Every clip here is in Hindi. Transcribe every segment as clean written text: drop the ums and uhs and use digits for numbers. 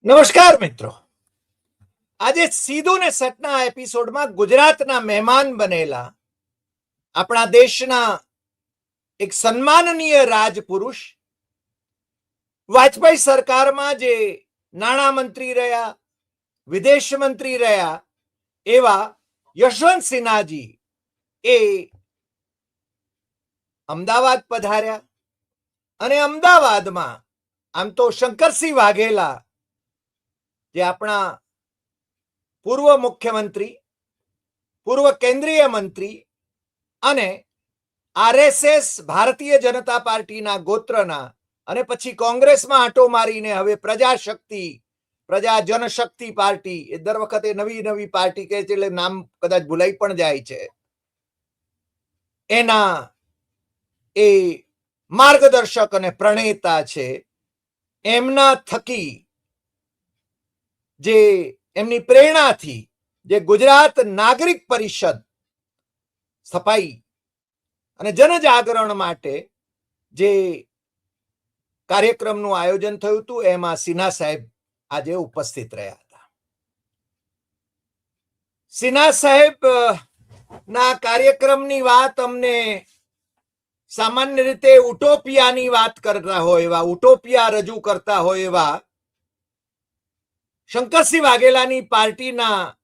નમસ્કાર મિત્રો, આજે સીધું ને સટના એપિસોડમાં ગુજરાતના મહેમાન બનેલા આપણા દેશના એક સન્માનનીય રાજપુરુષ, વાજપેયી સરકારમાં જે નાણામંત્રી રહ્યા, વિદેશ મંત્રી રહ્યા, એવા યશવંત સિન્હાજી એ અમદાવાદ પધાર્યા. અને અમદાવાદમાં આમ તો શંકરસિંહ વાઘેલા, જે આપણા પૂર્વ મુખ્યમંત્રી, પૂર્વ કેન્દ્રીય મંત્રી અને આરએસએસ ભારતીય જનતા પાર્ટીના ગોત્રના અને પછી કોંગ્રેસમાં આંટો મારીને હવે પ્રજા જનશક્તિ પાર્ટી, એ દર વખતે નવી નવી પાર્ટી કહે છે એટલે નામ કદાચ ભૂલાઈ પણ જાય છે, એના એ માર્ગદર્શક અને પ્રણેતા છે. એમના થકી, જે એમની પ્રેરણાથી જે ગુજરાત નાગરિક પરિષદ સ્થપાઈ અને જનજાગરણ માટે જે કાર્યક્રમનું આયોજન થયું હતું, એમાં સિન્હા સાહેબ આજે ઉપસ્થિત રહ્યા હતા. સિન્હા સાહેબ ના કાર્યક્રમની વાત અમને સામાન્ય રીતે ઉટોપિયાની વાત કરતા હોય એવા, ઉટોપિયા રજૂ કરતા હોય એવા શંકરસિંહ વાઘેલાની પાર્ટીના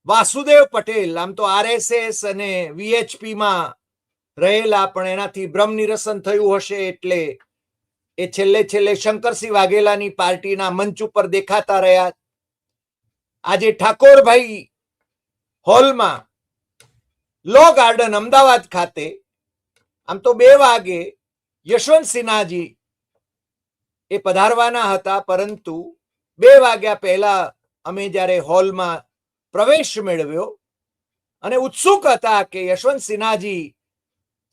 વાસુદેવ પટેલ, આમ તો આરએસએસ અને વીએચપીમાં રહેલા, પણ એનાથી ભ્રમ નિરસન થયું હશે એટલે એ છેલ્લે શંકરસિંહ વાઘેલાની પાર્ટીના મંચ ઉપર દેખાતા રહ્યા. આજે ઠાકોરભાઈ હોલમાં, લો ગાર્ડન અમદાવાદ ખાતે, આમ તો 2 વાગે યશવંત સિન્હાજી એ પધારવાના હતા, પરંતુ 2 વાગ્યા પહેલા અમે જ્યારે હોલમાં પ્રવેશ મેળવ્યો અને ઉત્સુક હતા કે યશવંત સિન્હાજી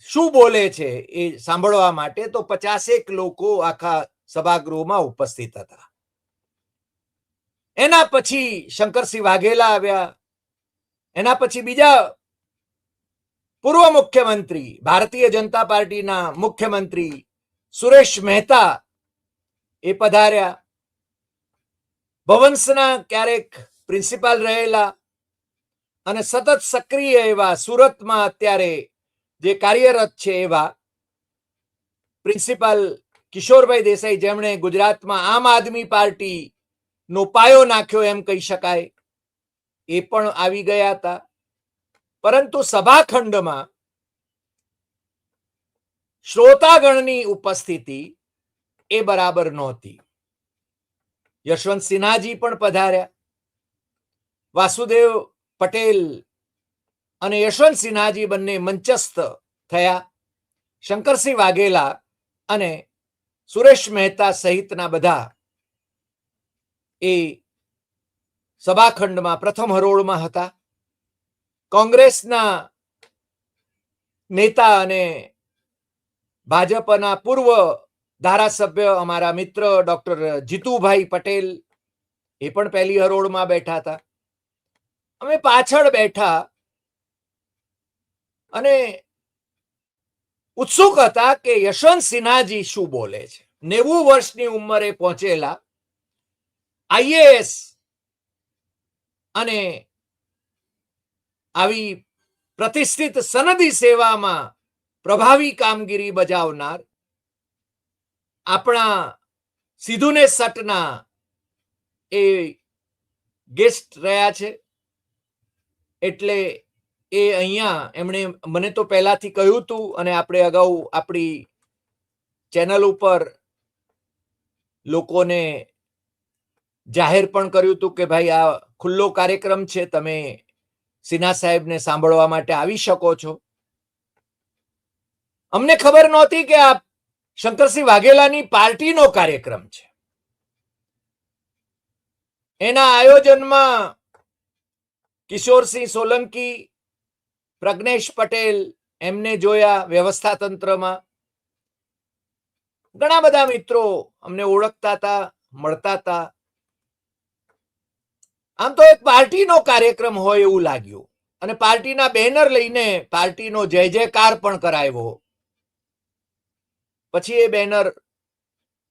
શું બોલે છે એ સાંભળવા માટે, તો 50 લોકો આખા સભાગૃહમાં ઉપસ્થિત હતા. એના પછી શંકરસિંહ વાઘેલા આવ્યા. એના પછી બીજા પૂર્વ મુખ્યમંત્રી, ભારતીય જનતા પાર્ટીના મુખ્યમંત્રી સુરેશ મહેતા એ પધાર્યા. ભવંસના ક્યારેક પ્રિન્સિપાલ રહેલા અને સતત સક્રિય એવા, સુરતમાં અત્યારે જે કાર્યરત છે એવા પ્રિન્સિપાલ કિશોરભાઈ દેસાઈ, જેમણે ગુજરાતમાં આમ આદમી પાર્ટી નો પાયો નાખ્યો એમ કહી શકાય, એ પણ આવી ગયા હતા. પરંતુ સભાખંડમાં શ્રોતાગણની ઉપસ્થિતિ એ બરાબર નહોતી. યશવંત સિન્હાજી પણ પધાર્યા. વાસુદેવ પટેલ અને યશવંત સિન્હાજી બંને મંચસ્થ થયા. શંકરસિંહ વાઘેલા અને સુરેશ મહેતા સહિતના બધા એ સભાખંડમાં પ્રથમ હરોળમાં હતા. કોંગ્રેસના નેતા અને ભાજપના પૂર્વ ધારાસભ્ય અમારા મિત્ર ડોક્ટર જીતુભાઈ પટેલ એ પણ પહેલી હરોળમાં બેઠા હતા. અમે પાછળ બેઠા અને ઉત્સુક હતા કે યશવંત સિન્હાજી શું બોલે છે. 90 વર્ષની ઉંમરે પહોંચેલા આઈએએસ અને આવી પ્રતિષ્ઠિત સનદી સેવામાં પ્રભાવી કામગીરી બજાવનાર આપણા સીધુને સટના એ ગેસ્ટ રહ્યા છે. એટલે એ અહીંયા એમણે મને તો પહેલાથી કહ્યું હતું અને આપણે અગાઉ આપણી ચેનલ ઉપર લોકોને જાહેર પણ કર્યું હતું કે ભાઈ આ ખુલ્લો કાર્યક્રમ છે, તમે સિન્હા સાહેબને સાંભળવા માટે આવી શકો છો. અમને ખબર નહોતી કે આ શંકરસિંહ વાઘેલાની પાર્ટીનો કાર્યક્રમ છે. એના આયોજનમાં કિશોરસિંહ સોલંકી, પ્રજ્ઞેશ પટેલ એમને જોયા વ્યવસ્થા તંત્રમાં. ઘણા બધા મિત્રો અમને ઓળખતા હતા, મળતા હતા. આમ તો એક પાર્ટીનો કાર્યક્રમ હોય એવું લાગ્યું અને પાર્ટીના બેનર લઈને પાર્ટીનો જય જયકાર પણ કરાવ્યો. પછી એ બેનર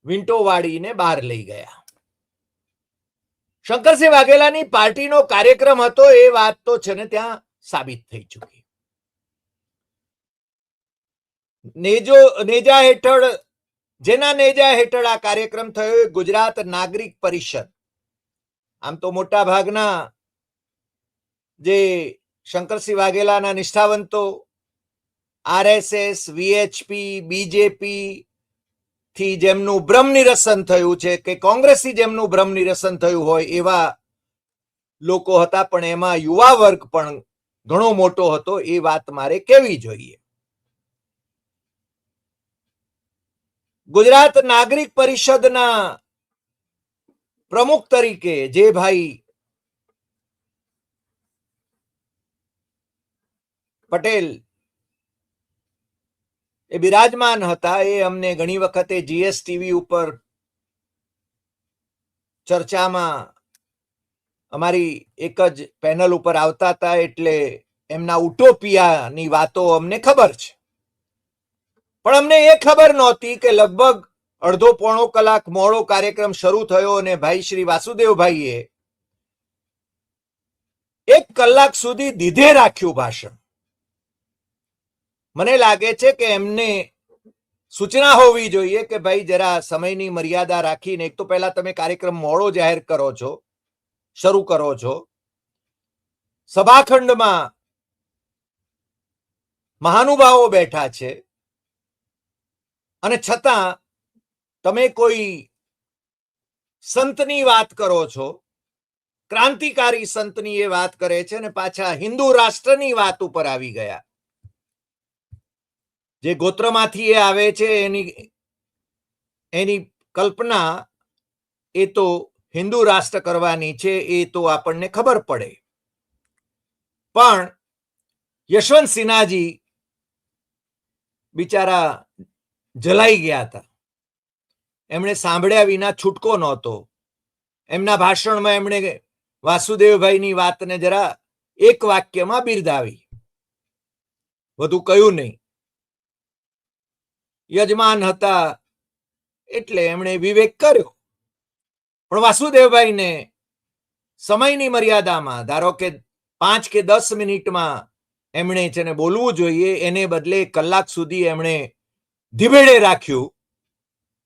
વિંટો વાળીને બહાર લઈ ગયા. શંકરસિંહ વાઘેલાની પાર્ટીનો કાર્યક્રમ હતો એ વાત તો છે ને ત્યાં સાબિત થઈ ચૂકી. નેજા હેઠળ જેના નેજા હેઠળ આ કાર્યક્રમ થયો ગુજરાત નાગરિક પરિષદ. આમ તો મોટા ભાગના જે શંકરસિંહ વાઘેલાના નિષ્ઠાવંતો આરએસએસ, વીએચપી, બીજેપી થી જેમનું બ્રહ્મ નિરસન થયું છે કે કોંગ્રેસથી જેમનું બ્રહ્મ નિરસન થયું હોય એવા લોકો હતા, પણ એમાં યુવા વર્ગ પણ ઘણો મોટો હતો. એ વાત મારે કહેવી જોઈએ. ગુજરાત નાગરિક પરિષદના પ્રમુખ તરીકે જે ભાઈ પટેલ એ બિરાજમાન હતા, એ અમને ઘણી વખતે જીએસટીવી ઉપર ચર્ચામાં અમારી એક જ પેનલ ઉપર આવતા હતા, એટલે એમના ઉટોપિયાની વાતો અમને ખબર છે. પણ અમને એ ખબર નહોતી કે લગભગ અડધો પોણો કલાક મોડો કાર્યક્રમ શરૂ થયો અને ભાઈ શ્રી વાસુદેવભાઈએ 1 કલાક સુધી દીધે રાખ્યું ભાષણ. મને લાગે છે કે એમને સૂચના હોવી જોઈએ કે ભાઈ જરા સમયની મર્યાદા રાખીને, એક તો પહેલા તમે કાર્યક્રમ મોડો જાહેર કરો છો, શરૂ કરો છો, સભાખંડમાં મહાનુભાવો બેઠા છે અને છતાં તમે કોઈ સંતની વાત કરો છો, ક્રાંતિકારી સંતની એ વાત કરે છે અને પાછા હિન્દુ રાષ્ટ્રની વાત ઉપર આવી ગયા. જે ગોત્રમાંથી એ આવે છે એની કલ્પના એ તો હિન્દુ રાષ્ટ્ર કરવાની છે, એ તો આપણને ખબર પડે. પણ યશવંત સિન્હાજી બિચારા જલાઈ ગયા હતા. એમણે સાંભળ્યા વિના છૂટકો નહોતો. એમના ભાષણમાં એમણે વાસુદેવભાઈની વાતને જરા એક વાક્યમાં બિરદાવી, વધુ કહ્યું નહીં. યજમાન હતા એટલે એમણે વિવેક કર્યો. પણ વાસુદેવભાઈને સમયની મર્યાદામાં, ધારો કે 5 કે 10 મિનિટમાં એમણે છે ને બોલવું જોઈએ, એને બદલે 1 કલાક સુધી એમણે ધીબેડે રાખ્યું.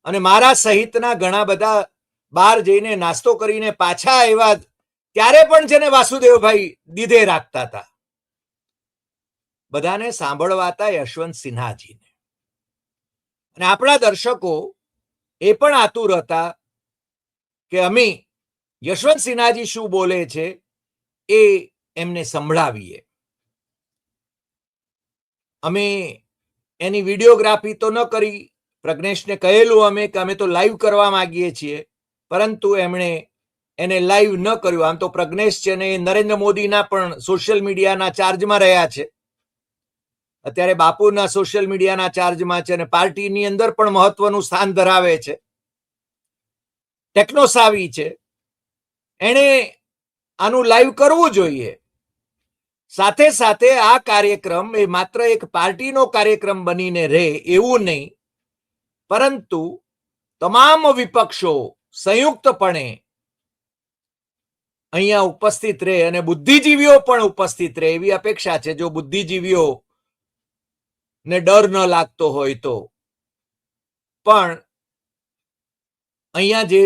અને મારા સહિતના ઘણા બધા બહાર જઈને નાસ્તો કરીને પાછા આવ્યા ત્યારે પણ છે ને વાસુદેવભાઈ દીધે રાખતા હતા. બધાને સાંભળવા હતા યશવંત સિન્હાજીને. અને આપણા દર્શકો એ પણ આતુર હતા કે અમે યશવંત સિન્હાજી શું બોલે છે એ એમને સંભળાવીએ. અમે એની વિડીયોગ્રાફી તો ન કરી. પ્રજ્ઞેશને કહેલું અમે કે અમે તો લાઈવ કરવા માંગીએ છીએ, પરંતુ એમણે એને લાઈવ ન કર્યું. આમ તો પ્રજ્ઞેશ છે ને એ નરેન્દ્ર મોદીના પણ સોશિયલ મીડિયાના ચાર્જમાં રહ્યા છે. અત્યારે બાપુના સોશિયલ મીડિયાના ચાર્જમાં છે અને પાર્ટીની અંદર પણ મહત્વનું સ્થાન ધરાવે છે. ટેકનોસાવી છે. એણે આનું લાઈવ કરવું જોઈએ. સાથે સાથે આ કાર્યક્રમ એ માત્ર એક પાર્ટીનો કાર્યક્રમ બનીને રહે એવું નહીં, પરંતુ તમામ વિપક્ષો સંયુક્તપણે અહીંયા ઉપસ્થિત રહે અને બુદ્ધિજીવીઓ પણ ઉપસ્થિત રહે એવી અપેક્ષા છે. જો બુદ્ધિજીવીઓ ને ડર ન લાગતો હોય તો. પણ અહીંયા જે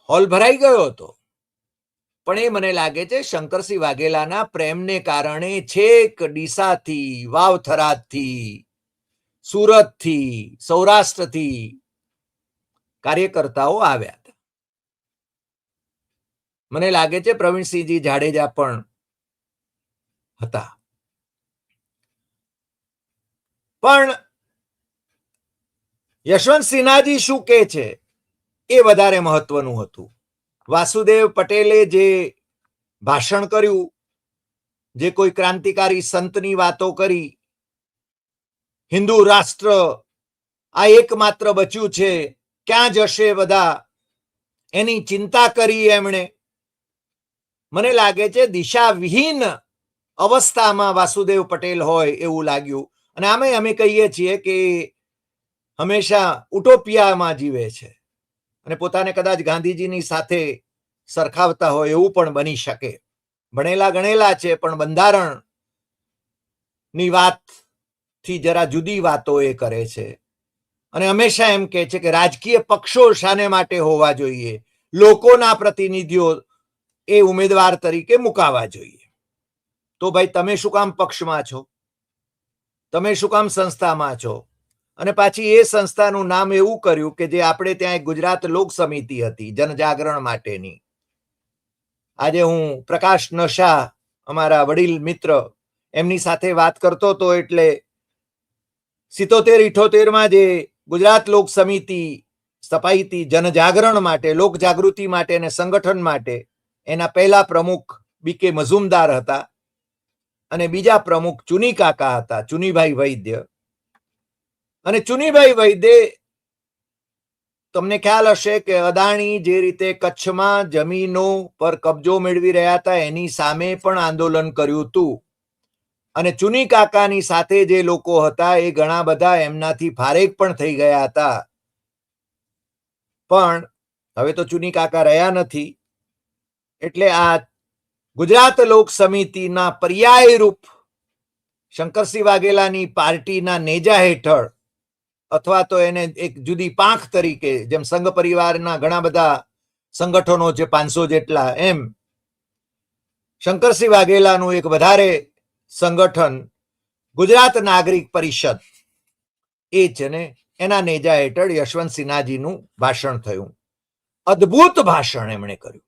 હોલ ભરાઈ ગયો હતો, પણ એ મને લાગે છે શંકરસિંહ વાઘેલાના પ્રેમને કારણે છેક ડીસાથી, વાવથરાથી, સુરતથી, સૌરાષ્ટ્રથી કાર્યકર્તાઓ આવ્યા હતા. મને લાગે છે પ્રવીણસિંહજી જાડેજા પણ હતા. પણ યશવંત સિન્હાજી શું કહે છે એ વધારે મહત્વનું હતું. વાસુદેવ પટેલે જે ભાષણ કર્યું, જે કોઈ ક્રાંતિકારી સંતની વાતો કરી, હિન્દુ રાષ્ટ્ર આ એકમાત્ર બચ્યું છે, ક્યાં જશે બધા, એની ચિંતા કરી એમણે. મને લાગે છે દિશાવિહીન અવસ્થામાં વાસુદેવ પટેલ હોય એવું લાગ્યું. અને આમે અમે કહીએ છીએ કે હંમેશા ઉટોપિયામાં જીવે છે અને પોતાને કદાચ ગાંધીજીની સાથે સરખાવતા હોય એવું પણ બની શકે. ભણેલા ગણેલા છે પણ બંધારણ ની વાત થી જરા જુદી વાતો એ કરે છે અને હંમેશા એમ કહે છે કે રાજકીય પક્ષો શાને માટે હોવા જોઈએ, લોકોના પ્રતિનિધિઓ એ ઉમેદવાર તરીકે મુકાવા જોઈએ. તો ભાઈ તમે શું કામ પક્ષમાં છો, તમે શું કામ સંસ્થામાં છો? અને પાછી એ સંસ્થાનું નામ એવું કર્યું કે જે આપણે ત્યાં એક ગુજરાત લોક સમિતિ હતી જનજાગરણ માટેની. આજે હું પ્રકાશ નશા અમારા વડીલ મિત્ર એમની સાથે વાત કરતો હતો એટલે 77-78 જે ગુજરાત લોક સમિતિ સ્થપાઈ હતી જનજાગરણ માટે, લોક જાગૃતિ માટે અને સંગઠન માટે, એના પહેલા પ્રમુખ બીકે મઝુમદાર હતા અને બીજા પ્રમુખ ચુની કાકા હતા, ચુનીભાઈ વૈદ્ય. અને ચુનીભાઈ વૈદ્ય, તમને ખ્યાલ હશે કે અદાણી જે રીતે કચ્છમાં જમીનો પર કબજો મેળવી રહ્યા હતા એની સામે પણ આંદોલન કર્યું હતું. અને ચુની કાકાની સાથે જે લોકો હતા એ ઘણા બધા એમનાથી ફારેક પણ થઈ ગયા હતા. પણ હવે તો ચુની કાકા રહ્યા નથી. એટલે આ ગુજરાત લોક સમિતિના પર્યાય રૂપ શંકરસિંહ વાઘેલાની પાર્ટીના નેજા હેઠળ અથવા તો એને એક જુદી પાંખ તરીકે, જેમ સંઘ પરિવારના ઘણા બધા સંગઠનો છે 500 જેટલા, એમ શંકરસિંહ વાઘેલાનું એક વધારે સંગઠન ગુજરાત નાગરિક પરિષદ એ છે ને એના નેજા હેઠળ યશવંત સિન્હાજીનું ભાષણ થયું. અદ્ભુત ભાષણ એમણે કર્યું.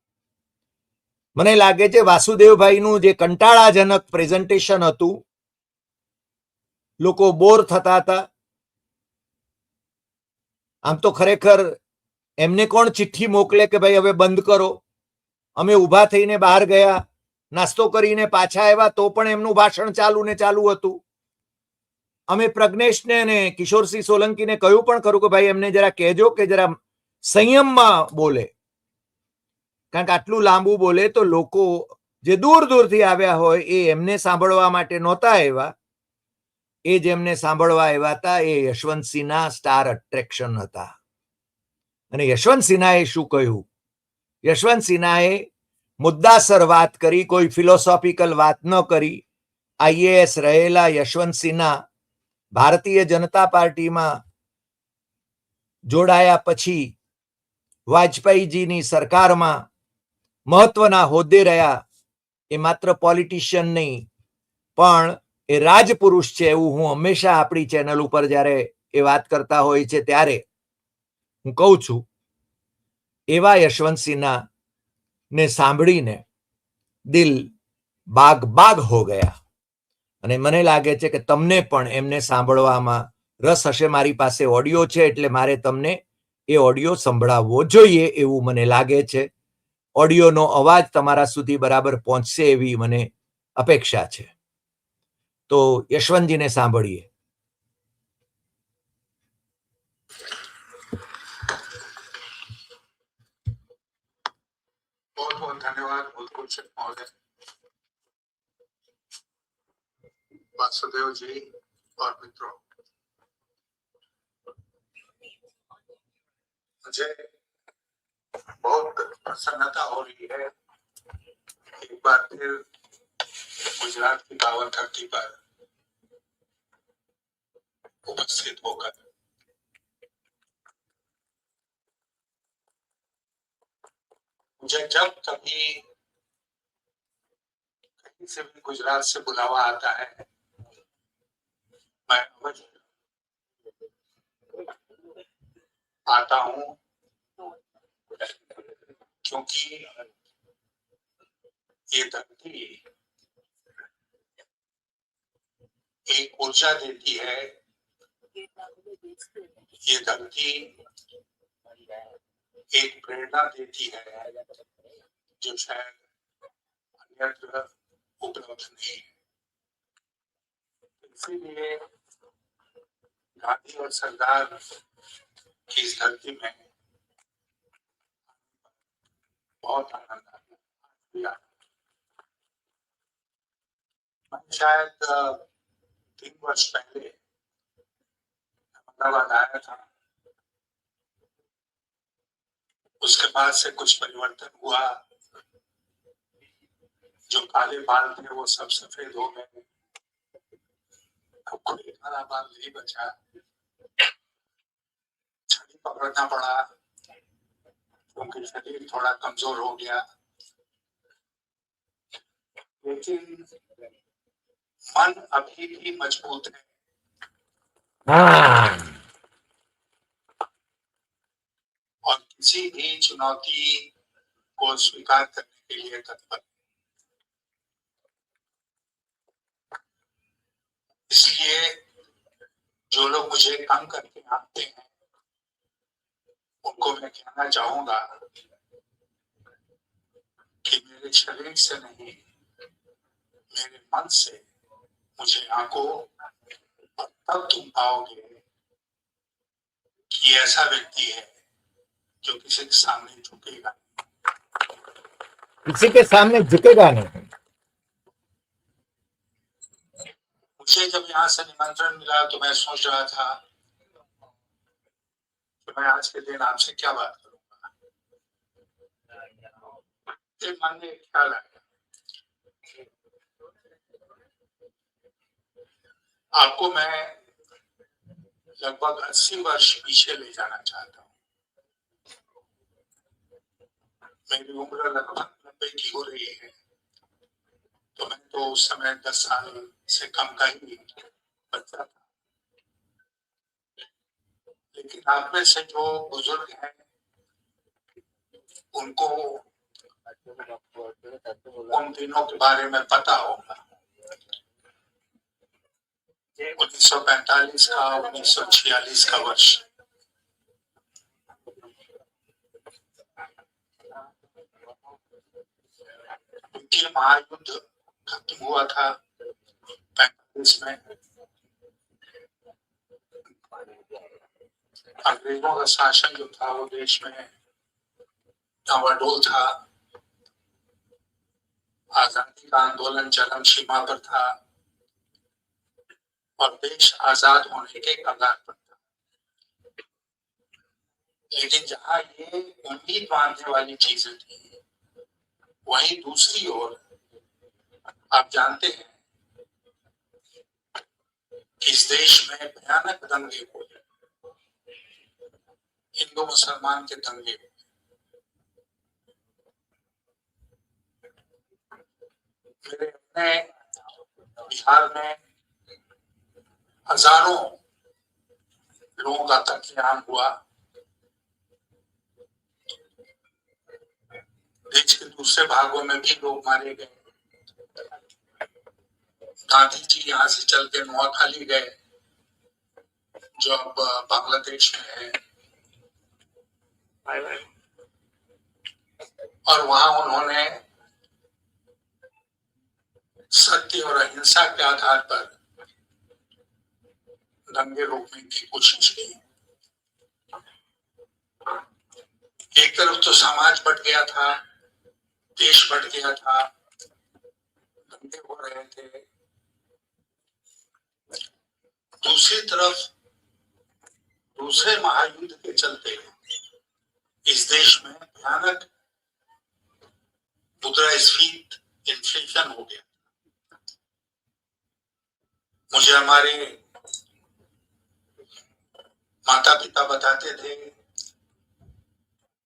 મને લાગે છે વાસુદેવભાઈનું જે કંટાળાજનક પ્રેઝન્ટેશન હતું, લોકો બોર થતા હતા. આમ તો ખરેખર એમને કોણ ચિઠ્ઠી મોકલે કે ભાઈ હવે બંધ કરો? અમે ઊભા થઈને બહાર ગયા, નાસ્તો કરીને પાછા આવ્યા તો પણ એમનું ભાષણ ચાલુ ને ચાલુ હતું. અમે પ્રજ્ઞેશને અને કિશોરસિંહ સોલંકીને કહ્યું પણ ખરું કે ભાઈ એમને જરા કહેજો કે જરા સંયમમાં બોલે, કારણ કે આટલું લાંબુ બોલે તો લોકો જે દૂર દૂરથી આવ્યા હોય એ એમને સાંભળવા માટે નહોતા આવ્યા. એ જેમને સાંભળવા આવ્યા હતા એ યશવંતસિંહના સ્ટાર અટ્રેક્શન હતા. અને યશવંત સિન્હાએ શું કહ્યું? યશવંત સિન્હાએ મુદ્દાસર વાત કરી, કોઈ ફિલોસોફિકલ વાત ન કરી. આઈએએસ રહેલા યશવંત સિન્હા ભારતીય જનતા પાર્ટીમાં જોડાયા પછી વાજપેયીજીની સરકારમાં મહત્વના હોદ્દે રહ્યા. એ માત્ર પોલિટિશિયન નહીં પણ એ રાજપુરુષ છે એવું હું હંમેશા આપણી ચેનલ ઉપર જ્યારે એ વાત કરતા હોય છે ત્યારે હું કહું છું. એવા યશવંત સિન્હા ને સાંભળીને દિલ બાગ બાગ હો ગયા. અને મને લાગે છે કે તમને પણ એમને સાંભળવામાં રસ હશે. મારી પાસે ઓડિયો છે એટલે મારે તમને એ ઓડિયો સંભળાવવો જોઈએ એવું મને લાગે છે. ઓડિયોનો અવાજ તમારા સુધી બરાબર પહોંચશે એવી મને અપેક્ષા છે. તો યશવંતજીને સાંભળીએ. बहुत बहुत धन्यवाद भूतपूर्व महोदय वासुदेव जी और मित्रों, मुझे बहुत प्रसन्नता हो रही है एक बार फिर गुजरात की पावन धरती पर उपस्थित होकर। मुझे जब कभी कहीं से भी गुजरात से बुलावा आता है मैं अवश्य आता हूं, क्योंकि ये धरती एक ऊर्जा देती है, ये धरती एक प्रेरणा देती है जो शायद अन्यत्र उपलब्ध नहीं है। इसीलिए गांधी और सरदार की इस धरती में बहुत आनंद आता। मैं शायद 3 वर्ष पहले अहमदाबाद आया था। उसके बाद से कुछ परिवर्तन हुआ, जो काले बाल थे वो सब सफेद हो गए, अब कोई काला बाल नहीं बचा, छड़ी पकड़ना पड़ा क्योंकि शरीर थोड़ा कमजोर हो गया, लेकिन मन अभी भी मजबूत है हाँ, और किसी भी चुनौती को स्वीकार करने के लिए तत्पर। इसलिए जो लोग मुझे कम करके आते हैं उनको मैं कहना चाहूंगा कि मेरे शरीर से नहीं, मेरे मन से मुझे आंको, और तब तुम पाओगे कि ऐसा व्यक्ति है जो किसी के सामने झुकेगा। किसी के सामने झुकेगा नहीं। मुझे जब यहाँ से निमंत्रण मिला तो मैं सोच रहा था कि मैं आज के दिन आपसे क्या बात करूंगा। फिर मन में एक ख्याल आया, आपको मैं लगभग 80 वर्ष पीछे ले जाना चाहता हूँ। मेरी उम्र लगभग 90 की हो रही है, तो मैं तो उस समय 10 साल से कम का ही बच्चा था, लेकिन आप में से जो बुजुर्ग हैं उनको उन दिनों के बारे में पता होगा। 1945 का 1946 का वर्ष, द्वितीय महायुद्ध खत्म हुआ था 45 में। अंग्रेजों का शासन जो था वो देश में डावाडोल था, आजादी का आंदोलन चरम सीमा पर था और देश आजाद होने के कगार पर था। लेकिन जहां ये उम्मीद बांधने वाली चीजें थी, वहीं दूसरी ओर आप जानते हैं कि इस देश में भयानक दंगे हुए, हिंदू मुसलमान के दंगे हुए। मेरे अपने बिहार में हजारों लोगों का कत्लेआम हुआ, देश के दूसरे भागों में भी लोग मारे गए। गांधी जी यहाँ से चल के नोआखाली गए जो अब बांग्लादेश में है, और वहां उन्होंने सत्य और अहिंसा के आधार पर दंगे रोकने की कोशिश की। एक तरफ तो समाज बट गया था, देश बट गया था, दंगे हो रहे थे, दूसरी तरफ दूसरे महायुद्ध के चलते इस देश में भयानक मुद्रास्फीति, इन्फ्लेशन हो गया। मुझे हमारे माता पिता बताते थे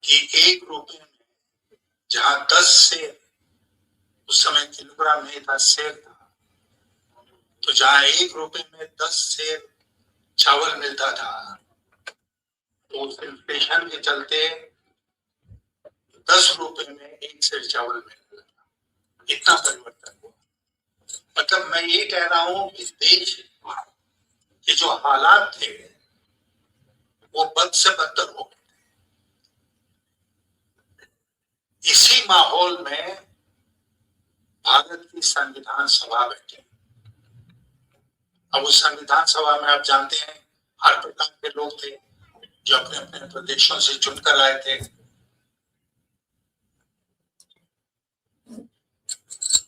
कि 1 रुपए में जहां 10 सेर, उस समय किलोग्राम नहीं था, सेर था, तो जहां 1 रुपए में 10 सेर चावल मिलता था, तो उस इन्फ्लेशन के चलते 10 रुपए में 1 सेर चावल मिलने लगा। इतना परिवर्तन हुआ। मतलब मैं ये कह रहा हूं कि देश के जो हालात थे वो बद से बदतर हो गए। इसी माहौल में भारत की संविधान सभा बैठी। अब उस संविधान सभा में आप जानते हैं हर प्रकार के लोग थे जो अपने अपने प्रदेशों से चुनकर आए थे।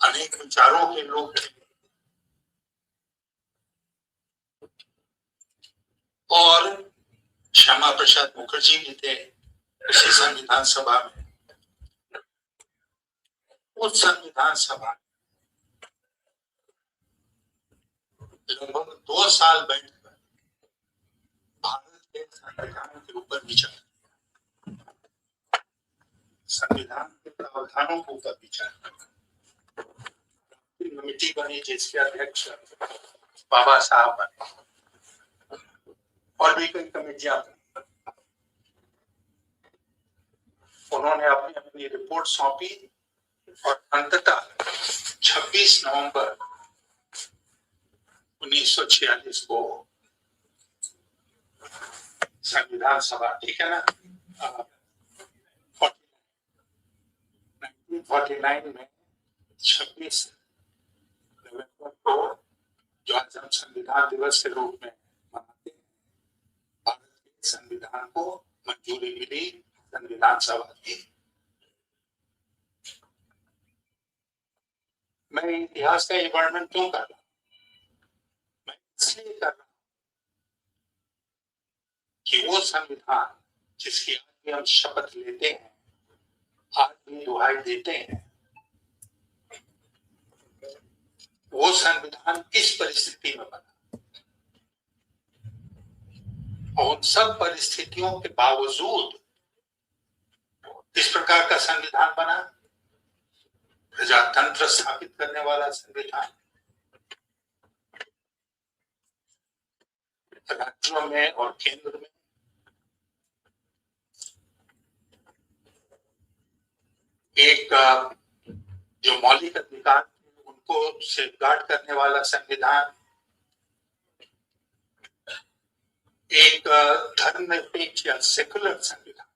अनेक विचारों के लोग थे और श्यामा प्रसाद मुखर्जी भी थे, इसी संविधान सभा में, उस संविधान सभा लगभग 2 साल बैठकर भारत के संविधान के ऊपर विचार, संविधान के प्रावधानों के ऊपर विचार, कमेटी बनी जिसके अध्यक्ष बाबा साहब बने और भी कई कमेटियां बनी। उन्होंने अपनी अपनी रिपोर्ट सौंपी और अंततः 26 नवंबर 1946 को संविधान सभा, ठीक है ना, 1949 में 26 नवंबर को जो आज हम संविधान दिवस के रूप में मनाते हैं, भारत के संविधान को मंजूरी मिली संविधान सभा की। मैं इतिहास का ये वर्णन क्यों कर रहा हूं? मैं इसलिए कर रहा हूं कि वो संविधान जिसकी आज भी हम शपथ लेते हैं, आज भी दुहाई देते हैं, वो संविधान किस परिस्थिति में बना और उन सब परिस्थितियों के बावजूद किस प्रकार का संविधान बना, प्रजातंत्र स्थापित करने वाला संविधान, राज्यों में और केंद्र में एक जो मौलिक अधिकार उनको सेफगार्ड करने वाला संविधान, एक धर्मनिरपेक्ष या सेकुलर संविधान,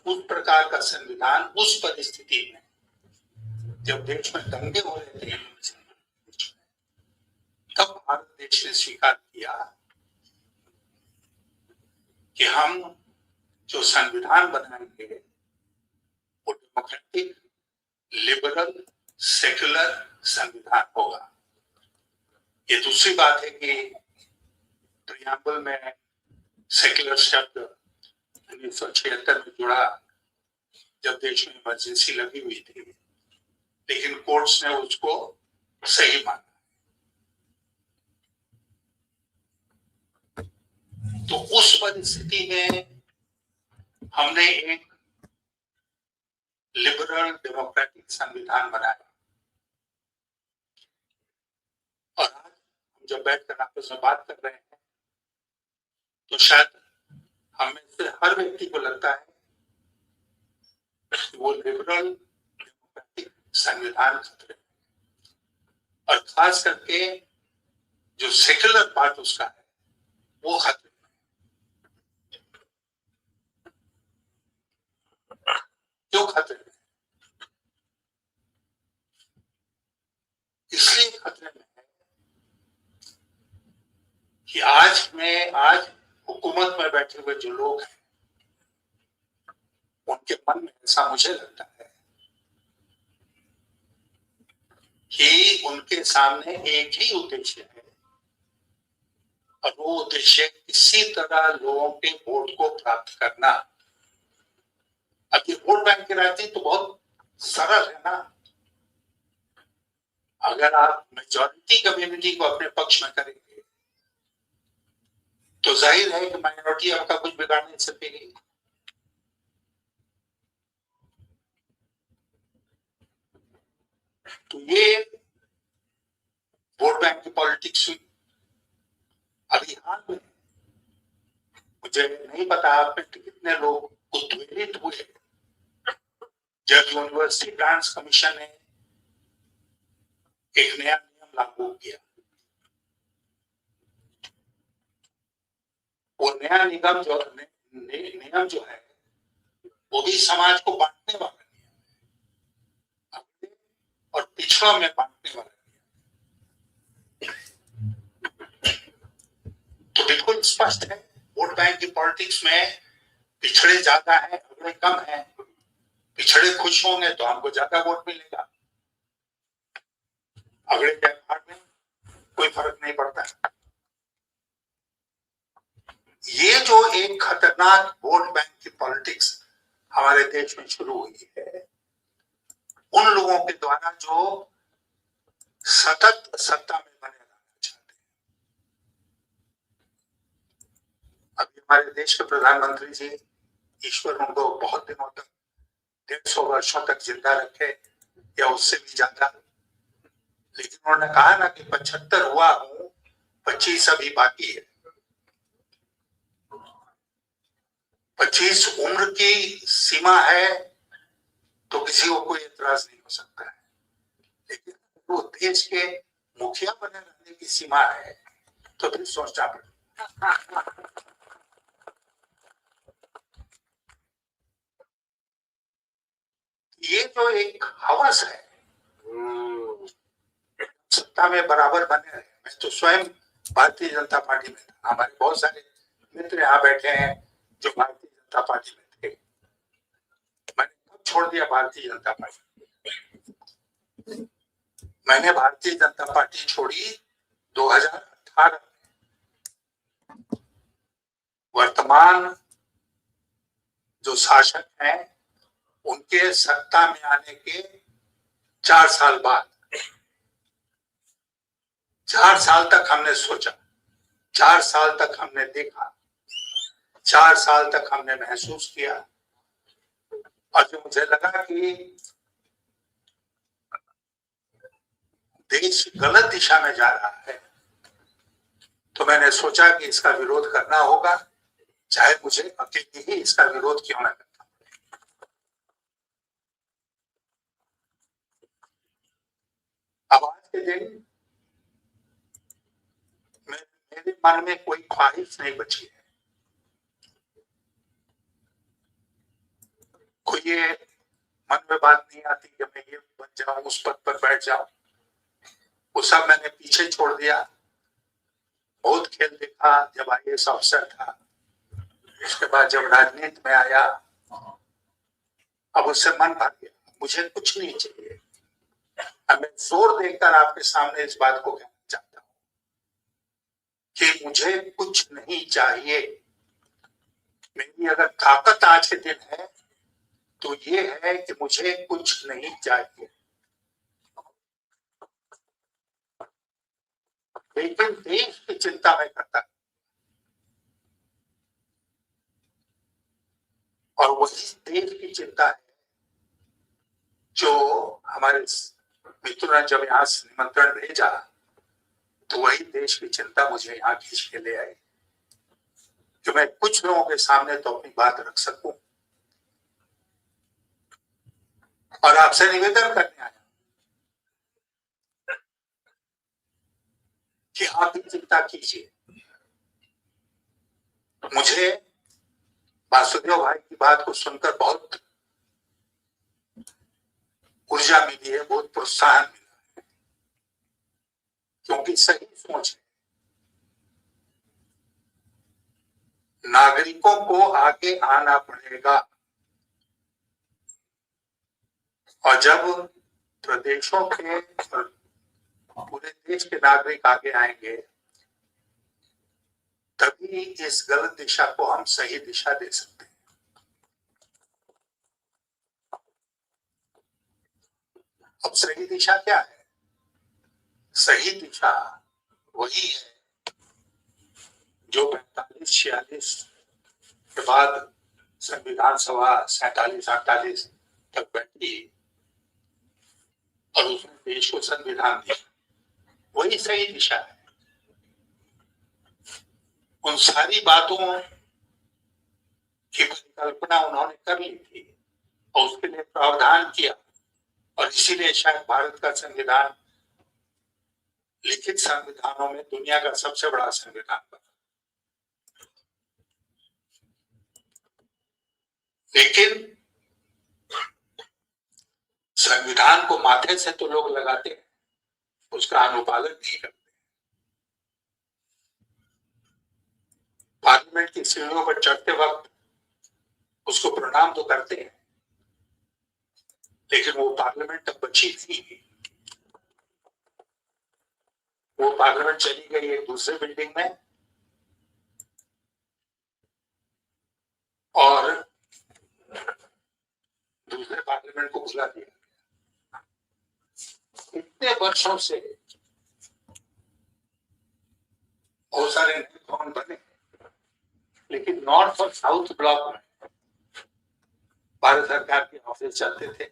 उस प्रकार का संविधान उस परिस्थिति में जब देश में दंगे हो रहे थे, तब भारत देश ने स्वीकार किया कि हम जो संविधान बनाएंगे वो डेमोक्रेटिक, लिबरल, सेक्युलर संविधान होगा। ये दूसरी बात है कि प्रियम्बल में सेक्युलर शब्द 1976 में जुड़ा जब देश में इमरजेंसी लगी हुई थी, लेकिन कोर्ट्स ने उसको सही माना। तो उस परिस्थिति में हमने एक लिबरल डेमोक्रेटिक संविधान बनाया और आज हम जब बैठकर आपस में बात कर रहे हैं तो शायद हमें से हर व्यक्ति को लगता है कि वो लिबरल डेमोक्रेटिक संविधान खतरे में, और खास करके जो सेक्युलर पार्ट उसका है वो खतरे में। क्यों खतरे में? इसलिए खतरे में है कि आज हुकूमत में बैठे हुए जो लोग हैं उनके मन में ऐसा मुझे लगता है कि उनके सामने एक ही उद्देश्य है और वो उद्देश्य किसी तरह लोगों के वोट को प्राप्त करना। अब ये वोट बैंक की राजनीति तो बहुत सरल है ना। अगर आप मेजॉरिटी कम्युनिटी को अपने पक्ष में करेंगे तो जाहिर है कि माइनॉरिटी आपका कुछ बिगाड़ नहीं सकेगी। तो ये वोट बैंक की पॉलिटिक्स हुई। अभी हाल में मुझे नहीं पता आप में कितने लोग उद्वेलित हुए जब यूनिवर्सिटी ग्रांट्स कमीशन ने एक नया नियम लागू किया। वो नया नियम जो है वो भी समाज को बांटने वाला नियम है और पिछड़ों में बांटने वाला नियम। तो बिल्कुल स्पष्ट है वोट बैंक की पॉलिटिक्स में पिछड़े ज्यादा है, अगड़े कम है। पिछड़े खुश होंगे तो हमको ज्यादा वोट मिलेगा, अगड़े व्यवहार में कोई फर्क नहीं पड़ता। ये जो एक खतरनाक वोट बैंक की पॉलिटिक्स हमारे देश में शुरू हुई है, उन लोगों के द्वारा जो सतत सत्ता में बने रहना चाहते हैं। अभी हमारे देश के प्रधानमंत्री जी, ईश्वर उनको बहुत दिनों तक 150 वर्षों तक जिंदा रखे या उससे भी ज्यादा, लेकिन उन्होंने कहा ना कि 75 हुआ हूं, 25 अभी बाकी है। 25 उम्र की सीमा है तो किसी को कोई एतराज नहीं हो सकता है, लेकिन वो देश के मुखिया बने रहने की सीमा है तो फिर सोचना पड़ेगा। ये जो एक हवस है सत्ता में बराबर बने रहे। मैं तो स्वयं भारतीय जनता पार्टी में था, हमारे बहुत सारे मित्र यहाँ बैठे हैं जो भारतीय जनता पार्टी में थे। मैंने कब छोड़ दिया भारतीय जनता पार्टी? मैंने भारतीय जनता पार्टी छोड़ी 2018 में। वर्तमान जो शासक हैं उनके सत्ता में आने के 4 साल बाद, 4 साल तक हमने सोचा, 4 साल तक हमने देखा, 4 साल तक हमने महसूस किया, और जो मुझे लगा कि देश गलत दिशा में जा रहा है तो मैंने सोचा कि इसका विरोध करना होगा, चाहे मुझे अकेले ही इसका विरोध क्यों न करना। अब आज के दिन मेरे मन में कोई ख्वाहिश नहीं बची है, कोई ये मन में बात नहीं आती कि मैं ये बन जाऊं, उस पद पर बैठ जाऊं। वो सब मैंने पीछे छोड़ दिया। बहुत खेल देखा जब IAS अफसर था, उसके बाद जब राजनीति में आया, अब उससे मन भर गया, मुझे कुछ नहीं चाहिए। अब मैं जोर देकर आपके सामने इस बात को कहना चाहता हूं कि मुझे कुछ नहीं चाहिए। मेरी अगर ताकत आज के दिन है तो ये है कि मुझे कुछ नहीं चाहिए, लेकिन देश की चिंता मैं करता, और वही देश की चिंता है जो हमारे मित्रों ने जब यहाँ से निमंत्रण भेजा तो वही देश की चिंता मुझे यहाँ खींच के ले आई कि मैं कुछ लोगों के सामने तो अपनी बात रख सकूं। और आपसे निवेदन करने आया कि आप भी चिंता कीजिए। मुझे वासुदेव भाई की बात को सुनकर बहुत ऊर्जा मिली है, बहुत प्रोत्साहन मिला है, क्योंकि सही सोच है। नागरिकों को आगे आना पड़ेगा, और जब प्रदेशों के पूरे देश के नागरिक आगे आएंगे तभी इस गलत दिशा को हम सही दिशा दे सकते हैं। अब सही दिशा क्या है? सही दिशा वही है जो 45-46 के बाद संविधान सभा 47-48 तक बैठी और उसने देश को संविधान दिया, वही सही दिशा है। उन सारी बातों की परिकल्पना उन्होंने कर ली थी और उसके लिए प्रावधान किया, और इसीलिए शायद भारत का संविधान लिखित संविधानों में दुनिया का सबसे बड़ा संविधान बना। लेकिन संविधान को माथे से तो लोग लगाते हैं, उसका अनुपालन नहीं करते। पार्लियामेंट की सीढ़ियों पर चढ़ते वक्त उसको प्रणाम तो करते हैं, लेकिन वो पार्लियामेंट तक बची नहीं। वो पार्लियामेंट चली गई एक दूसरे बिल्डिंग में, दूसरे पार्लियामेंट को बुला दिया। इतने वर्षों से बहुत सारे भवन बने, लेकिन नॉर्थ और साउथ ब्लॉक में भारत सरकार के ऑफिस चलते थे।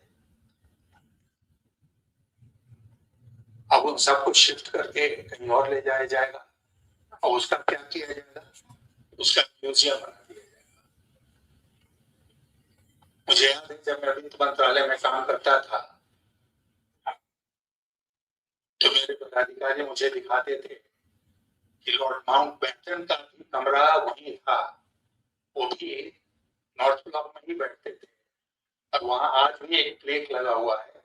अब उन सबको शिफ्ट करके कहीं और ले जाया जाएगा और उसका क्या किया जाएगा? उसका म्यूजियम बना दिया जाएगा। मुझे याद है जब मैं वित्त मंत्रालय में काम करता था तो मेरे पदाधिकारी मुझे दिखाते थे कि लॉर्ड माउंटबेटन का भी कमरा वही था, वो भी नॉर्थ ब्लॉक में ही बैठते थे। और वहां आज भी एक प्लेट लगा हुआ है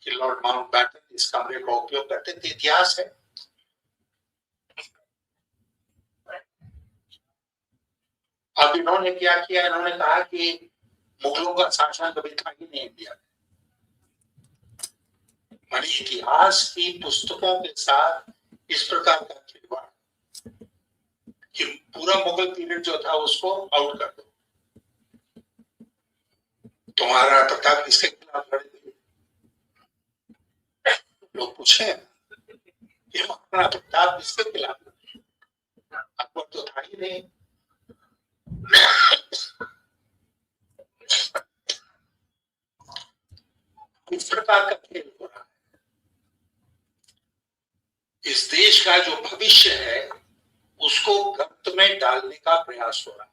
कि लॉर्ड माउंटबेटन इस कमरे का उपयोग करते थे। इतिहास है। अब इन्होंने क्या किया? इन्होंने कहा कि मुगलों का शासन कभी था ही नहीं इंडिया में। मानी इतिहास की पुस्तकों के साथ इस प्रकार का खिलवाड़ कि पूरा मुगल पीरियड जो था उसको आउट कर दो। तुम्हारा प्रताप किसके खिलाफ लड़े थे? लोग पूछे कि महाराणा प्रताप किसके खिलाफ लड़े? अकबर तो था ही नहीं। इस प्रकार का खेल हो रहा है। इस देश का जो भविष्य है उसको गर्त में डालने का प्रयास हो रहा है।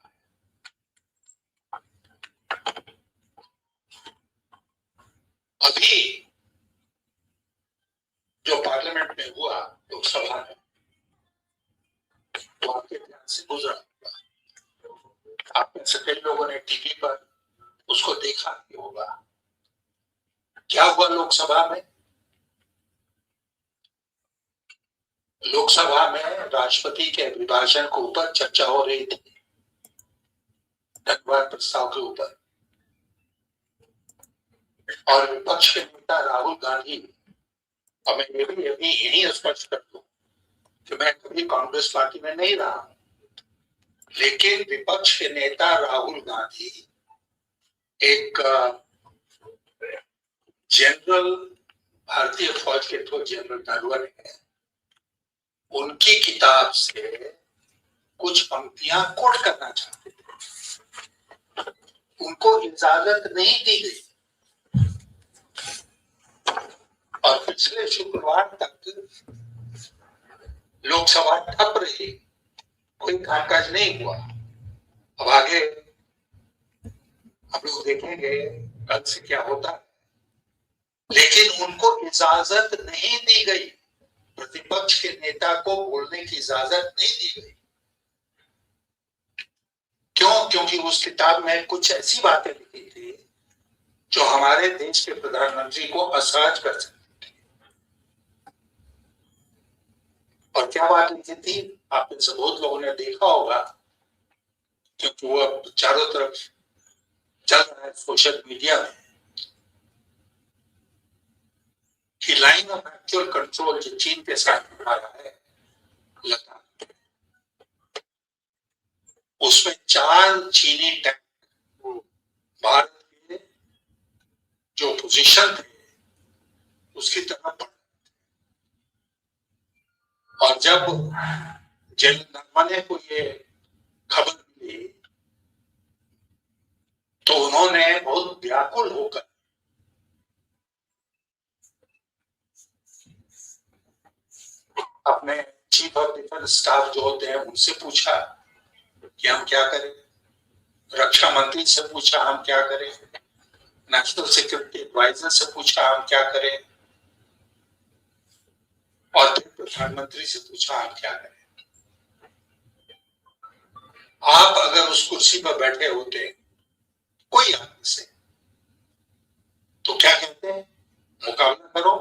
अभी जो पार्लियामेंट में हुआ, लोकसभा में, तो आपके ध्यान से गुजरा होगा। आप में से कई लोगों ने टीवी पर उसको देखा भी होगा। क्या हुआ लोकसभा में? लोकसभा में राष्ट्रपति के अभिभाषण के ऊपर चर्चा हो रही थी, धन्यवाद प्रस्ताव के ऊपर। और विपक्ष के नेता राहुल गांधी, और मैं ये भी अभी यही स्पष्ट कर दूं कि मैं कभी कांग्रेस पार्टी में नहीं रहा, लेकिन विपक्ष के नेता राहुल गांधी एक जनरल, भारतीय फौज के तो जनरल नरवणे हैं, उनकी किताब से कुछ पंक्तियां कोट करना चाहते थे। उनको इजाजत नहीं दी गई और पिछले शुक्रवार तक लोकसभा ठप रही, कोई कामकाज नहीं हुआ। अब आगे हम लोग देखेंगे कल से क्या होता है, लेकिन उनको इजाजत नहीं दी गई। प्रतिपक्ष के नेता को बोलने की इजाजत नहीं दी गई। क्यों? क्योंकि उस किताब में कुछ ऐसी बातें लिखी थी जो हमारे देश के प्रधानमंत्री को असहज कर सकती थी। और क्या बात लिखी थी? आप में से बहुत लोगों ने देखा होगा, क्योंकि वो अब चारों तरफ चल रहा है सोशल मीडिया में, कि लाइन ऑफ एक्चुअल कंट्रोल जो चीन के साथ हमारा है लद्दाख, उसमें 4 चीनी टैंक भारत के जो पोजीशन थे उसकी तरफ बढ़। और जब जनरल नरवणे को ये खबर मिली तो उन्होंने बहुत व्याकुल होकर अपने चीफ ऑफ डिफेंस स्टाफ जो होते हैं उनसे पूछा कि हम क्या करें। रक्षा मंत्री से पूछा हम क्या करें। नेशनल सिक्योरिटी एडवाइजर से पूछा हम क्या करें। और फिर प्रधानमंत्री से पूछा हम क्या करें। आप अगर उस कुर्सी पर बैठे होते कोई आदमी से, तो क्या कहते हैं? मुकाबला करो,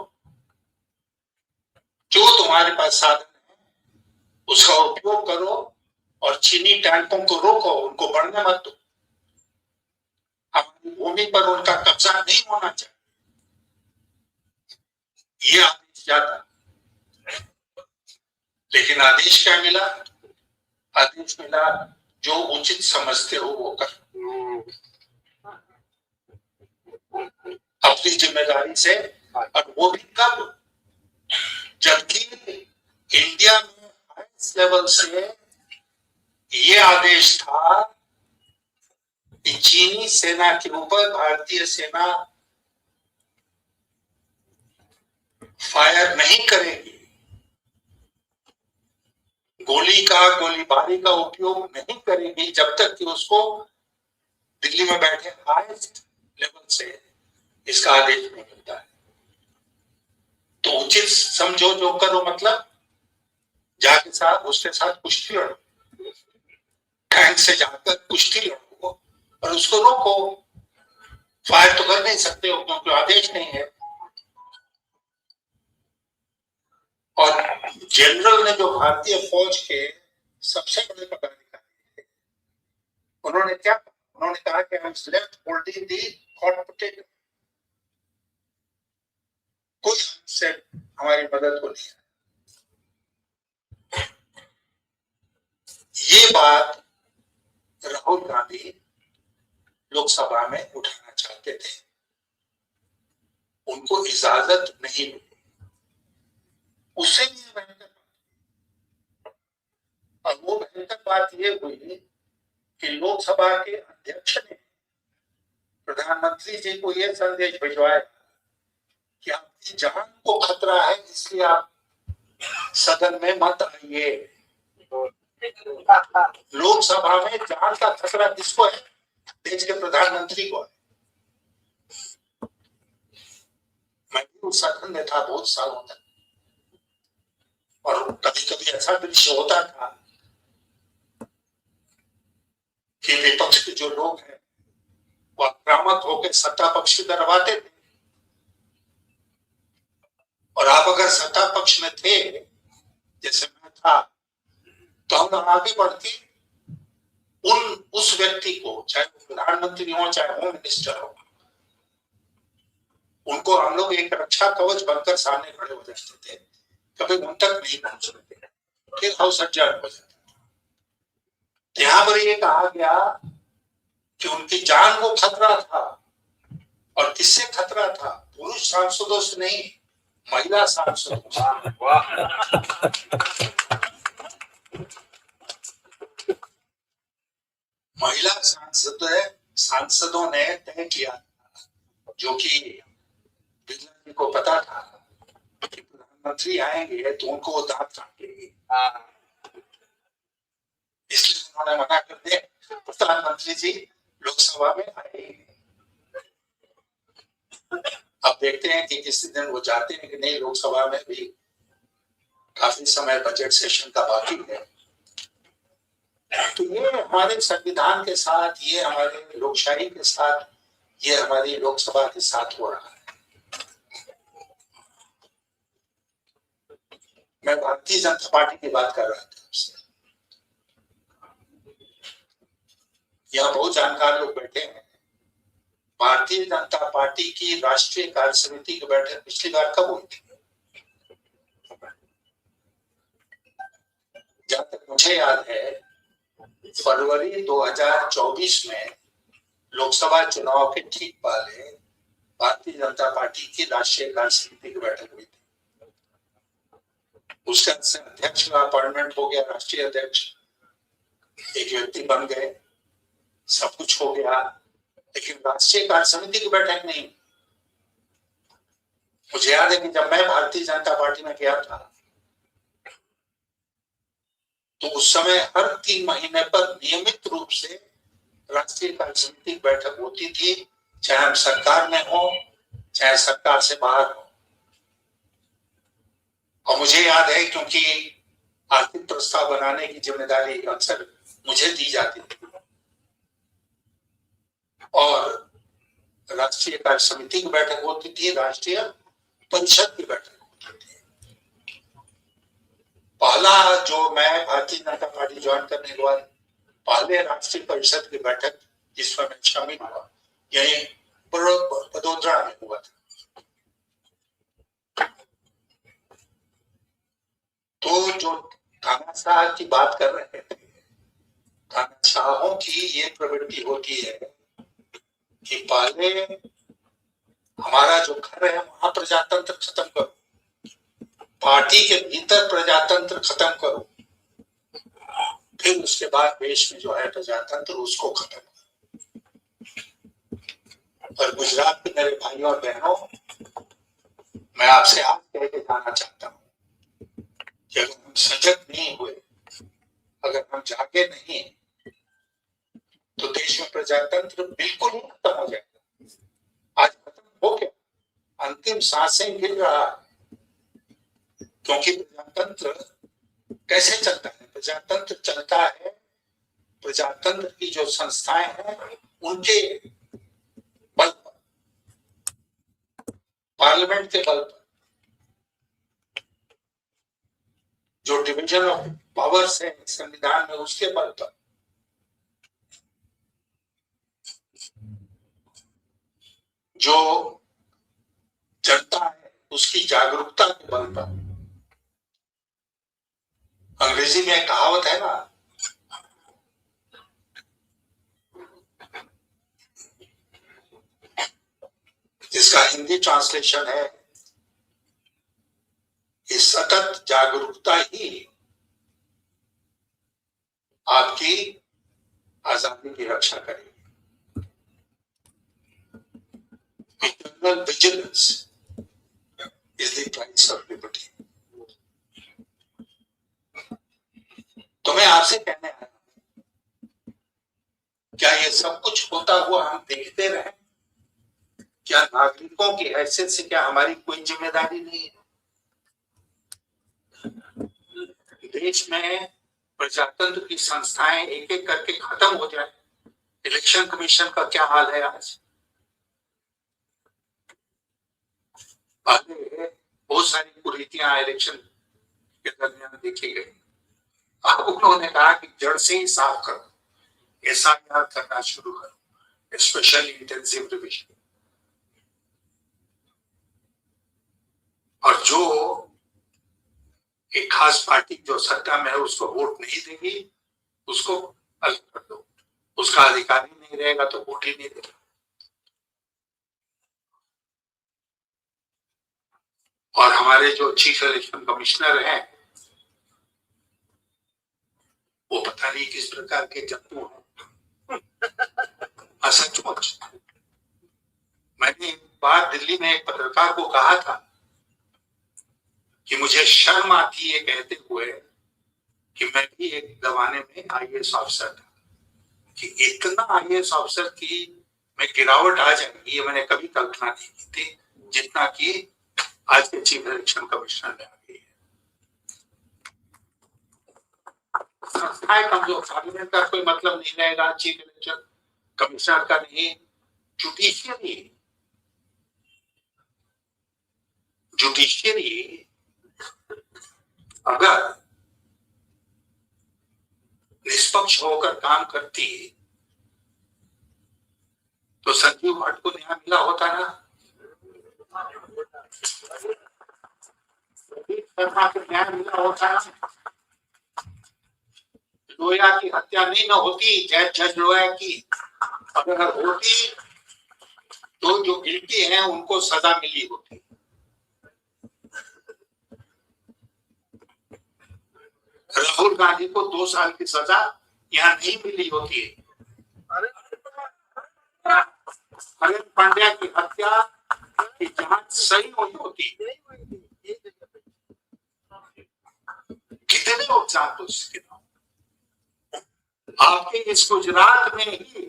जो तुम्हारे पास साधन है उसका उपयोग करो और चीनी टैंकों को रोको, उनको बढ़ने मत दो। हमारी भूमि पर उनका कब्जा नहीं होना चाहिए, ये आदेश जाता। लेकिन आदेश क्या मिला? आदेश मिला जो उचित समझते हो वो कर। अपनी जिम्मेदारी से, और वो भी कब, जबकि इंडिया में हाईएस्ट लेवल से ये आदेश था कि चीनी सेना के ऊपर भारतीय सेना फायर नहीं करेगी, गोलीबारी का उपयोग नहीं करेगी जब तक कि उसको दिल्ली में बैठे हाईएस्ट लेवल से इसका आदेश नहीं मिलता है। तो उचित समझो जो करो, मतलब जाके साथ उसके साथ कुश्ती लड़ो, टैंक से जाकर कुश्ती लड़ो और उसको रोको। फायर तो कर नहीं सकते हो क्योंकि आदेश नहीं है। और जनरल ने जो भारतीय फौज के सबसे बड़े पदाधिकारी थे, उन्होंने क्या कहा? उन्होंने कहा कि I am left holding the hot potato, कोई हमसे हमारी मदद को नहीं है। ये बात राहुल गांधी लोकसभा में उठाना चाहते थे, उनको इजाजत नहीं मिली। उससे भी भयंकर बात, और वो भयंकर बात ये हुई कि लोकसभा के अध्यक्ष ने प्रधानमंत्री जी को यह संदेश भिजवाया कि आपकी जान को खतरा है, इसलिए आप सदन में मत आइए। लोकसभा में जान का खतरा किसको है? देश के प्रधानमंत्री को है। मैं भी उस सदन में था बहुत सालों तक, और कभी कभी ऐसा दृश्य होता था कि विपक्ष के जो लोग हैं वो आक्रामक होकर सत्ता पक्ष की तरफ आते थे, और आप अगर सत्ता पक्ष में थे, जैसे मैं था, तो हम आगे बढ़ती उस व्यक्ति को, चाहे वो प्रधानमंत्री हो चाहे होम मिनिस्टर हो, उनको हम लोग एक रक्षा कवच बनकर सामने खड़े हो जाते थे, कभी उन तक नहीं पहुंचते थे, फिर हाउस एडजर्न हो जाते थे। यहां पर ये कहा गया कि उनकी जान को खतरा था, और किससे खतरा था? पुरुष सांसदों से नहीं, महिला सांसदों से। महिला सांसदों ने तय किया, जो कि बिरला जी को पता था कि प्रधानमंत्री आएंगे तो उनको वो दांत काटेंगे, इसलिए उन्होंने मना कर दिया प्रधानमंत्री जी लोकसभा में आएंगे। अब देखते हैं कि किसी दिन वो जाते हैं कि नहीं। लोकसभा में भी काफी समय बजट सेशन का बाकी है। तो ये हमारे संविधान के साथ, ये हमारे लोकशाही के साथ, ये हमारी लोकसभा के साथ हो रहा है। मैं भारतीय जनता पार्टी की बात कर रहा था आपसे। यहाँ बहुत जानकार लोग बैठे हैं। भारतीय जनता पार्टी की राष्ट्रीय कार्य समिति की बैठक पिछली बार कब हुई थी? जहां तक मुझे याद है, फरवरी 2024 में लोकसभा चुनाव के ठीक पहले भारतीय जनता पार्टी की राष्ट्रीय कार्य समिति की बैठक हुई थी। उसके अध्यक्ष का अपॉइंटमेंट हो गया, राष्ट्रीय अध्यक्ष एक व्यक्ति बन गए, सब कुछ हो गया, लेकिन राष्ट्रीय कार्य समिति की बैठक नहीं। मुझे याद है कि जब मैं भारतीय जनता पार्टी में गया था, तो उस समय हर 3 महीने पर नियमित रूप से राष्ट्रीय कार्य समिति की बैठक होती थी, चाहे हम सरकार में हो चाहे सरकार से बाहर हो। और मुझे याद है, क्योंकि आर्थिक प्रस्ताव बनाने की जिम्मेदारी अक्सर मुझे दी जाती थी, और राष्ट्रीय कार्य समिति की बैठक होती थी, राष्ट्रीय परिषद की बैठक होती थी। पहला जो मैं भारतीय जनता पार्टी ज्वाइन करने के बाद पहले राष्ट्रीय परिषद की बैठक जिसमें मैं शामिल हुआ, यही बड़ोदरा में हुआ था। तो जो तानाशाह की बात कर रहे थे, तानाशाहों की ये प्रवृत्ति होती है कि पहले हमारा जो घर है वहां प्रजातंत्र खत्म करो, पार्टी के भीतर प्रजातंत्र खत्म करो, फिर उसके बाद देश में जो है प्रजातंत्र उसको खत्म करो। और गुजरात के मेरे भाइयों और बहनों, मैं आपसे आज कह के जाना चाहता हूं कि अगर हम सजग नहीं हुए, अगर हम जागे नहीं, तो देश में प्रजातंत्र बिल्कुल ही खत्म हो जाएगा। आज खत्म हो गया, अंतिम सांसें गिर रहा है, क्योंकि प्रजातंत्र कैसे चलता है? प्रजातंत्र चलता है, प्रजातंत्र की जो संस्थाएं हैं उनके बल पर, पार्लियामेंट के बल पर, जो डिवीजन ऑफ पावर्स है संविधान में उसके बल पर, जो जनता है उसकी जागरूकता के बल पर। अंग्रेजी में एक कहावत है ना, जिसका हिंदी ट्रांसलेशन है, कि सतत जागरूकता ही आपकी आजादी की रक्षा करेगी। Eternal vigilance is the price of liberty. तो मैं आपसे कहने आया हूं, क्या ये सब कुछ होता हुआ हम देखते रहे? क्या नागरिकों की हैसियत से क्या हमारी कोई जिम्मेदारी नहीं है? देश में प्रजातंत्र की संस्थाएं एक एक करके खत्म हो जाए। इलेक्शन कमीशन का क्या हाल है आज? पहले बहुत सारी कुरीतियां इलेक्शन के दरमियान देखी गई, अब उन्होंने कहा कि जड़ से ही साफ करो, एसआईआर करना शुरू करो, स्पेशल इंटेंसिव रिविजन। और जो एक खास पार्टी जो सत्ता में है उसको वोट नहीं देगी, उसको अलग कर दो, उसका अधिकार ही नहीं रहेगा तो वोट ही नहीं देगा। और हमारे जो चीफ इलेक्शन कमिश्नर हैं वो पता नहीं किस प्रकार के जंतु हैं। सचमुच मैंने एक बार दिल्ली में एक पत्रकार को कहा था कि मुझे शर्म आती है कहते हुए कि मैं भी एक जमाने में आईएएस ऑफिसर था, कि इतना आईएएस ऑफिसर की में गिरावट आ जाएगी ये मैंने कभी कल्पना नहीं की थी, जितना कि आज के चीफ इलेक्शन कमिश्नर में आ गई है। संस्थाएं कमजोर, पार्लियामेंट का कोई मतलब नहीं रहेगा, चीफ इलेक्शन कमिश्नर का नहीं, जुडिशियरी अगर निष्पक्ष होकर काम करती तो संजीव भट्ट को न्याय मिला होता ना, शर्मा को न्याय मिला होता ना, लोया की हत्या नहीं न होती, जज लोया की अगर होती तो जो गिल्टी हैं उनको सजा मिली होती। राहुल गांधी को 2 साल की सजा यहाँ नहीं मिली होती है। हरेंद्र पांड्या की हत्या की जांच सही हुई होती, कितने लोग जाते उसके नाम। आपके इस गुजरात में ही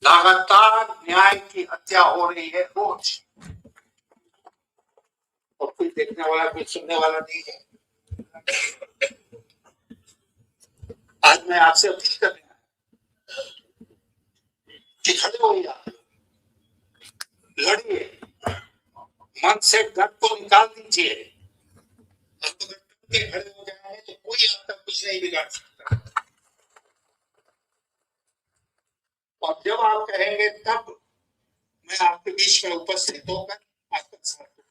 लगातार न्याय की हत्या हो रही है रोज, और कोई देखने वाला कोई सुनने वाला नहीं है। आज मैं आपसे अपील कर रहा हूं कि खड़े होइए, लड़िए, मन से डर को निकाल दीजिए। अगर खड़े हो जाए तो कोई आपका कुछ नहीं बिगाड़ सकता, और जब आप कहेंगे तब मैं आपके बीच में उपस्थित होकर आपका साथ दूंगा।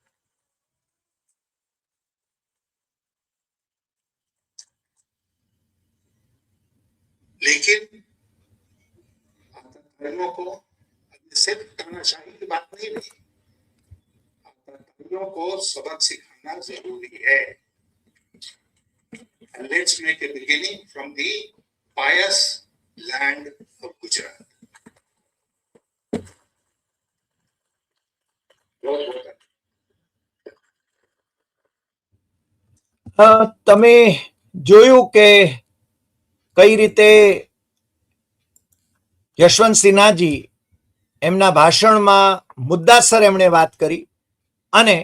लेकिन आतंकवादियों को सिर्फ तानाशाही की बात नहीं रही, आतंकियों को सबक सिखाना जरूरी है। Let's make a beginning from the pious land of Gujarat. તમે જોયું કે કઈ રીતે યશવંત સિન્હાજી એમના ભાષણમાં મુદ્દાસર એમણે વાત કરી અને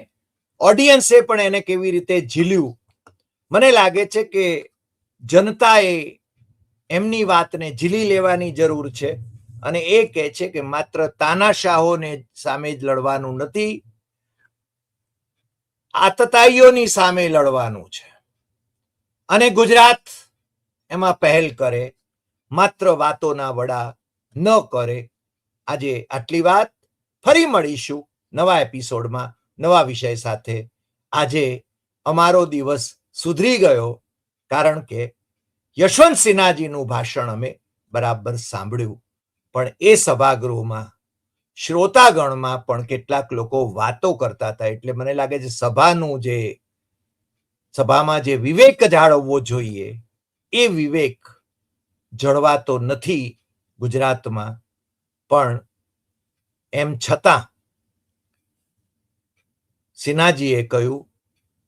ઓડિયન્સે પણ એને કેવી રીતે ઝીલ્યું. મને લાગે છે કે જનતાએ એમની વાતને ઝીલી લેવાની જરૂર છે અને એ કહે છે કે માત્ર તાનાશાહોને સામે જ લડવાનું નથી, આતતાઈઓની સામે લડવાનું છે અને ગુજરાત એમાં પહેલ કરે, માત્ર વાતોના વડા ન કરે. આજે આટલી વાત. ફરી મળીશું નવા એપિસોડમાં નવા વિષય સાથે. આજે અમારો દિવસ સુધરી ગયો કારણ કે યશવંત સિન્હાજીનું ભાષણ અમે બરાબર સાંભળ્યું, પણ એ સભાગૃહમાં શ્રોતાગણમાં પણ કેટલાક લોકો વાતો કરતા હતા. એટલે મને લાગે છે સભામાં જે વિવેક જાળવવો જોઈએ એ વિવેક જળવાતો નથી ગુજરાતમાં. પણ એમ છતાં સિન્હાજીએ કહ્યું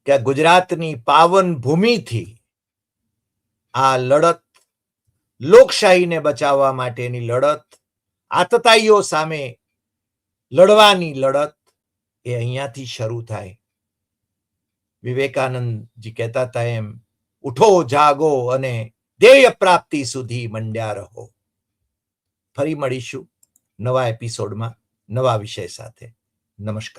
કે આ ગુજરાતની પાવન ભૂમિથી આ લડત, લોકશાહીને બચાવવા માટેની લડત, આતતાઈઓ સામે લડવાની લડત એ અહીંયાથી શરૂ થાય. વિવેકાનંદજી કહેતા હતા એમ, ઉઠો જાગો અને ધ્યેય પ્રાપ્તિ સુધી મંડ્યા રહો. ફરી મળીશું નવા એપિસોડમાં નવા વિષય સાથે. નમસ્કાર.